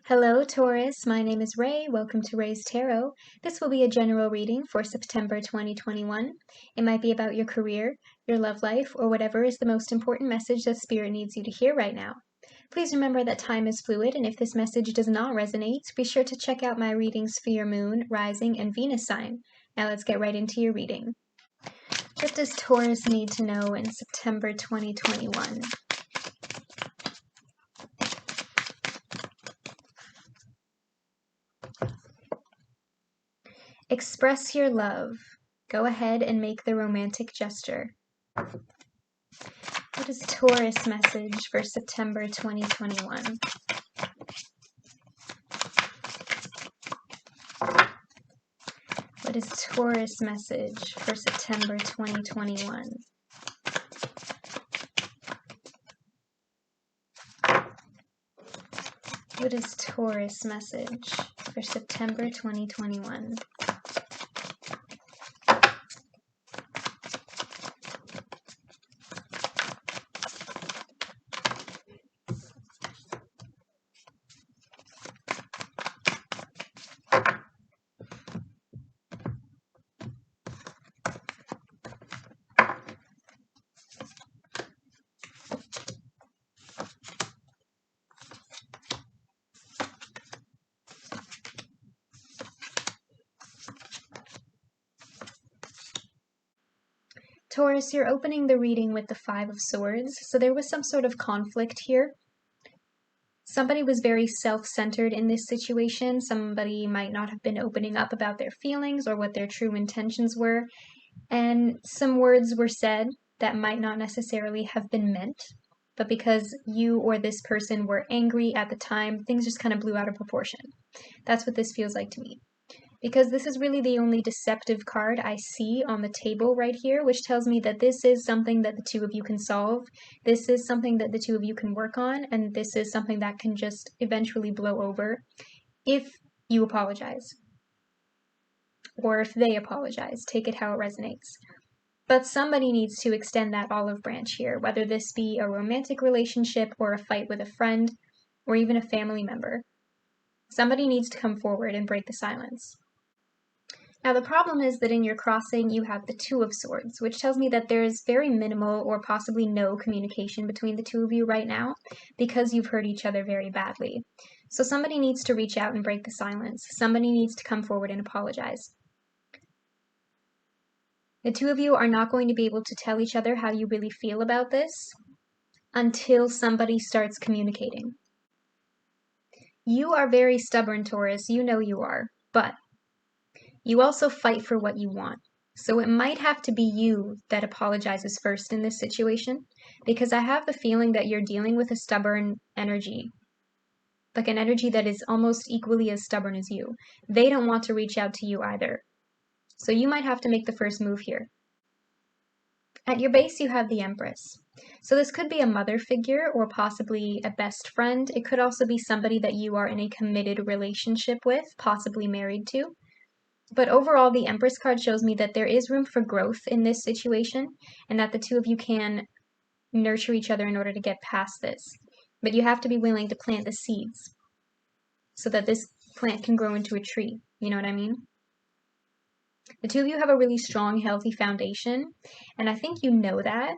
Hello, Taurus. My name is Ray. Welcome to Ray's Tarot. This will be a general reading for September 2021. It might be about your career, your love life, or whatever is the most important message that Spirit needs you to hear right now. Please remember that time is fluid, and if this message does not resonate, be sure to check out my readings for your moon, rising, and Venus sign. Now let's get right into your reading. What does Taurus need to know in September 2021? Express your love. Go ahead and make the romantic gesture. What is Taurus message for September 2021? What is Taurus message for September 2021? What is Taurus message for September 2021? Taurus, you're opening the reading with the Five of Swords, so there was some sort of conflict here. Somebody was very self-centered in this situation. Somebody might not have been opening up about their feelings or what their true intentions were, and some words were said that might not necessarily have been meant, but because you or this person were angry at the time, things just kind of blew out of proportion. That's what this feels like to me. Because this is really the only deceptive card I see on the table right here, which tells me that this is something that the two of you can solve, this is something that the two of you can work on, and this is something that can just eventually blow over if you apologize. Or if they apologize, take it how it resonates. But somebody needs to extend that olive branch here, whether this be a romantic relationship or a fight with a friend, or even a family member. Somebody needs to come forward and break the silence. Now the problem is that in your crossing you have the Two of Swords, which tells me that there's very minimal or possibly no communication between the two of you right now because you've hurt each other very badly. So somebody needs to reach out and break the silence. Somebody needs to come forward and apologize. The two of you are not going to be able to tell each other how you really feel about this until somebody starts communicating. You are very stubborn, Taurus. You know you are, but you also fight for what you want. So it might have to be you that apologizes first in this situation, because I have the feeling that you're dealing with a stubborn energy, like an energy that is almost equally as stubborn as you. They don't want to reach out to you either. So you might have to make the first move here. At your base, you have the Empress. So this could be a mother figure or possibly a best friend. It could also be somebody that you are in a committed relationship with, possibly married to. But overall, the Empress card shows me that there is room for growth in this situation and that the two of you can nurture each other in order to get past this. But you have to be willing to plant the seeds so that this plant can grow into a tree. You know what I mean? The two of you have a really strong, healthy foundation, and I think you know that.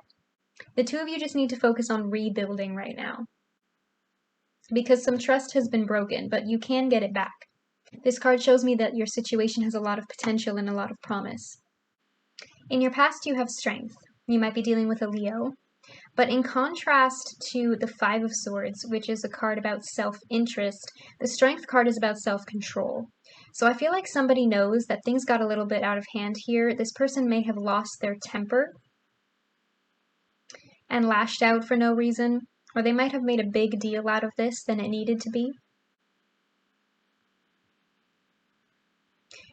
The two of you just need to focus on rebuilding right now, because some trust has been broken, but you can get it back. This card shows me that your situation has a lot of potential and a lot of promise. In your past, you have strength. You might be dealing with a Leo, but in contrast to the Five of Swords, which is a card about self-interest, the Strength card is about self-control. So I feel like somebody knows that things got a little bit out of hand here. This person may have lost their temper and lashed out for no reason, or they might have made a big deal out of this than it needed to be.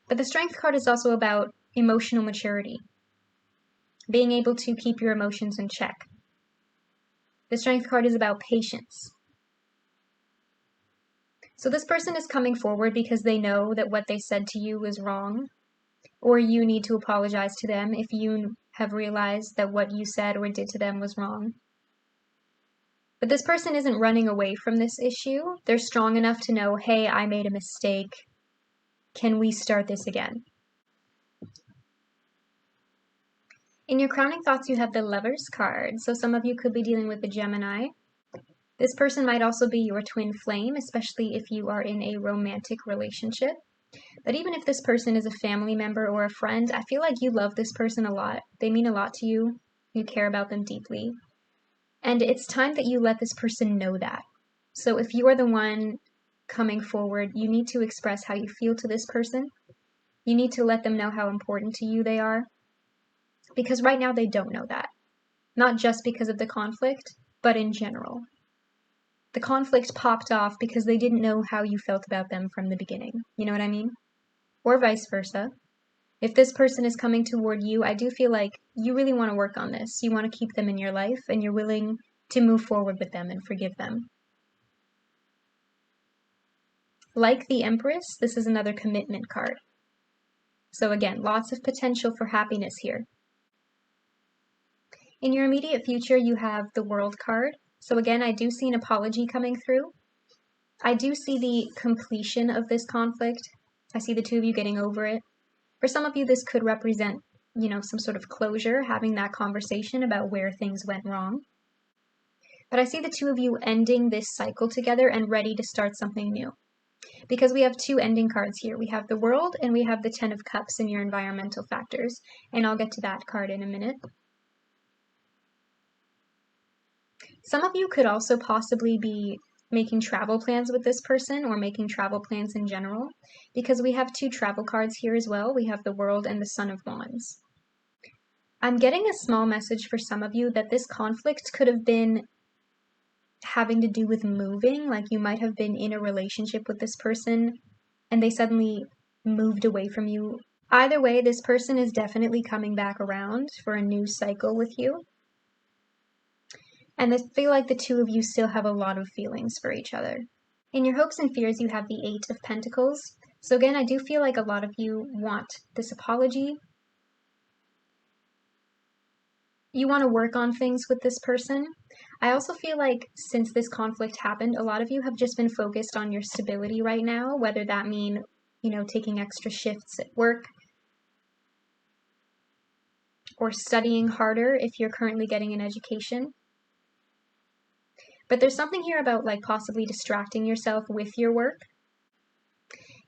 But the Strength card is also about emotional maturity, being able to keep your emotions in check. The Strength card is about patience. So this person is coming forward because they know that what they said to you was wrong, or you need to apologize to them if you have realized that what you said or did to them was wrong. But this person isn't running away from this issue. They're strong enough to know, hey, I made a mistake. Can we start this again? In your crowning thoughts, you have the Lovers card. So some of you could be dealing with a Gemini. This person might also be your twin flame, especially if you are in a romantic relationship. But even if this person is a family member or a friend, I feel like you love this person a lot. They mean a lot to you. You care about them deeply. And it's time that you let this person know that. So if you are the one coming forward, you need to express how you feel to this person. You need to let them know how important to you they are. Because right now they don't know that. Not just because of the conflict, but in general. The conflict popped off because they didn't know how you felt about them from the beginning. You know what I mean? Or vice versa. If this person is coming toward you, I do feel like you really want to work on this. You want to keep them in your life, and you're willing to move forward with them and forgive them. Like the Empress, this is another commitment card. So again, lots of potential for happiness here. In your immediate future, you have the World card. So again, I do see an apology coming through. I do see the completion of this conflict. I see the two of you getting over it. For some of you, this could represent, some sort of closure, having that conversation about where things went wrong. But I see the two of you ending this cycle together and ready to start something new. Because we have two ending cards here. We have the World and we have the Ten of Cups in your environmental factors. And I'll get to that card in a minute. Some of you could also possibly be making travel plans with this person or making travel plans in general, because we have two travel cards here as well. We have the World and the Son of Wands. I'm getting a small message for some of you that this conflict could have been having to do with moving, like you might have been in a relationship with this person and they suddenly moved away from you. Either way, this person is definitely coming back around for a new cycle with you. And I feel like the two of you still have a lot of feelings for each other. In your hopes and fears, you have the Eight of Pentacles. So again, I do feel like a lot of you want this apology. You want to work on things with this person. I also feel like since this conflict happened, a lot of you have just been focused on your stability right now, whether that mean, taking extra shifts at work or studying harder if you're currently getting an education. But there's something here about like possibly distracting yourself with your work.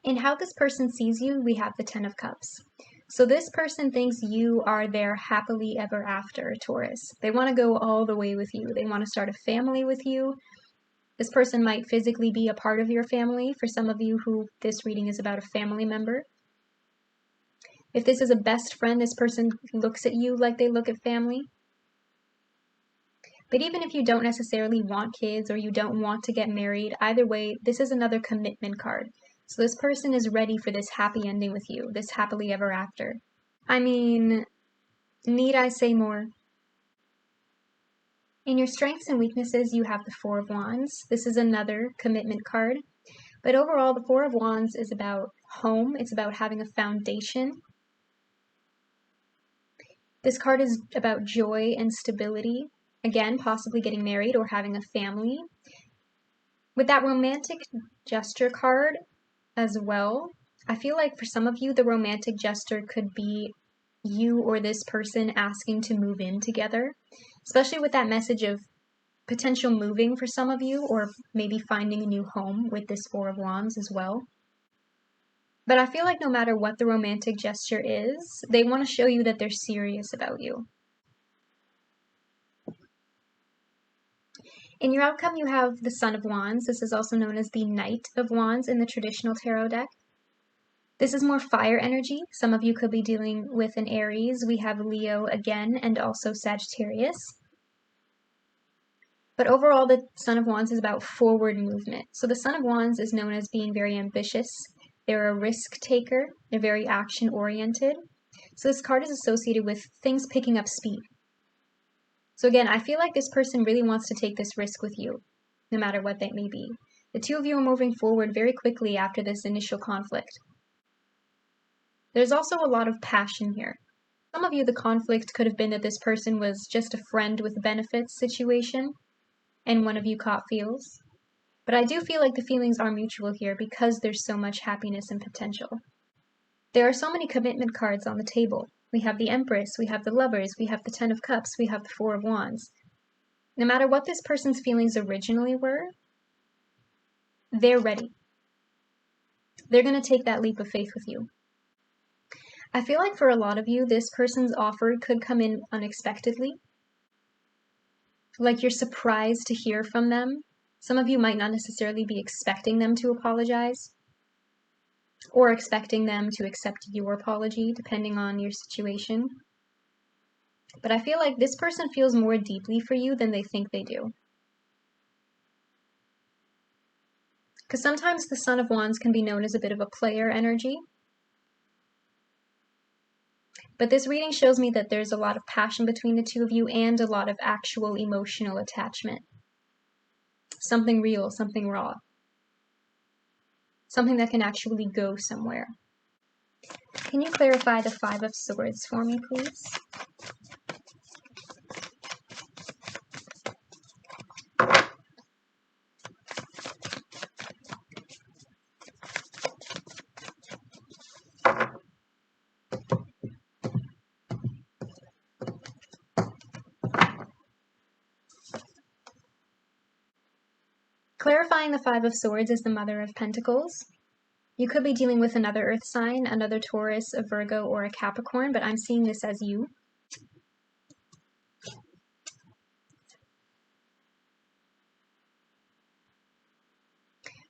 In how this person sees you, we have the Ten of Cups. So this person thinks you are their happily ever after, Taurus. They want to go all the way with you. They want to start a family with you. This person might physically be a part of your family. For some of you who this reading is about a family member. If this is a best friend, this person looks at you like they look at family. But even if you don't necessarily want kids or you don't want to get married, either way, this is another commitment card. So this person is ready for this happy ending with you, this happily ever after. I mean, need I say more? In your strengths and weaknesses, you have the Four of Wands. This is another commitment card. But overall, the Four of Wands is about home. It's about having a foundation. This card is about joy and stability. Again, possibly getting married or having a family. With that romantic gesture card as well, I feel like for some of you, the romantic gesture could be you or this person asking to move in together, especially with that message of potential moving for some of you, or maybe finding a new home with this Four of Wands as well. But I feel like no matter what the romantic gesture is, they want to show you that they're serious about you. In your outcome, you have the Son of Wands. This is also known as the Knight of Wands in the traditional tarot deck. This is more fire energy. Some of you could be dealing with an Aries. We have Leo again, and also Sagittarius. But overall, the Son of Wands is about forward movement. So the Son of Wands is known as being very ambitious. They're a risk taker. They're very action-oriented. So this card is associated with things picking up speed. So again, I feel like this person really wants to take this risk with you, no matter what that may be. The two of you are moving forward very quickly after this initial conflict. There's also a lot of passion here. Some of you, the conflict could have been that this person was just a friend with benefits situation. and one of you caught feels. But I do feel like the feelings are mutual here because there's so much happiness and potential. There are so many commitment cards on the table. We have the Empress, we have the Lovers, we have the Ten of Cups, we have the Four of Wands. No matter what this person's feelings originally were, they're ready. They're going to take that leap of faith with you. I feel like for a lot of you, this person's offer could come in unexpectedly. Like you're surprised to hear from them. Some of you might not necessarily be expecting them to apologize or expecting them to accept your apology, depending on your situation. But I feel like this person feels more deeply for you than they think they do. Because sometimes the Son of Wands can be known as a bit of a player energy. But this reading shows me that there's a lot of passion between the two of you and a lot of actual emotional attachment. Something real, something raw. Something that can actually go somewhere. Can you clarify the Five of Swords for me, please? Clarifying the Five of Swords is the Mother of Pentacles. You could be dealing with another Earth sign, another Taurus, a Virgo, or a Capricorn, but I'm seeing this as you.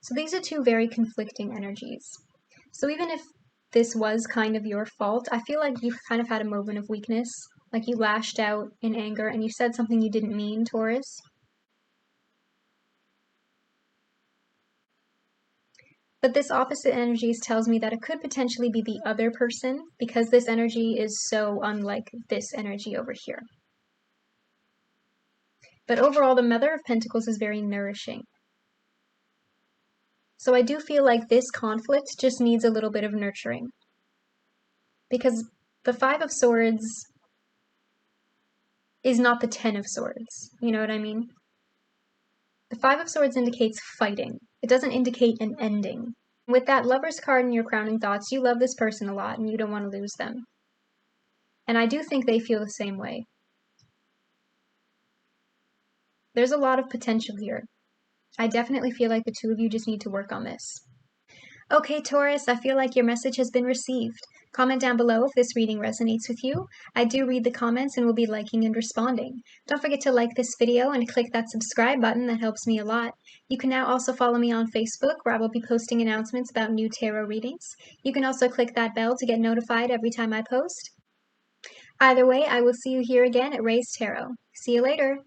So these are two very conflicting energies. So even if this was kind of your fault, I feel like you've kind of had a moment of weakness, like you lashed out in anger and you said something you didn't mean, Taurus. But this opposite energies tells me that it could potentially be the other person because this energy is so unlike this energy over here. But overall, the Mother of Pentacles is very nourishing. So I do feel like this conflict just needs a little bit of nurturing. Because the Five of Swords is not the Ten of Swords. You know what I mean? The Five of Swords indicates fighting. It doesn't indicate an ending. With that Lover's card in your crowning thoughts, you love this person a lot and you don't want to lose them. And I do think they feel the same way. There's a lot of potential here. I definitely feel like the two of you just need to work on this. Okay, Taurus, I feel like your message has been received. Comment down below if this reading resonates with you. I do read the comments and will be liking and responding. Don't forget to like this video and click that subscribe button, that helps me a lot. You can now also follow me on Facebook, where I will be posting announcements about new tarot readings. You can also click that bell to get notified every time I post. Either way, I will see you here again at Ray's Tarot. See you later!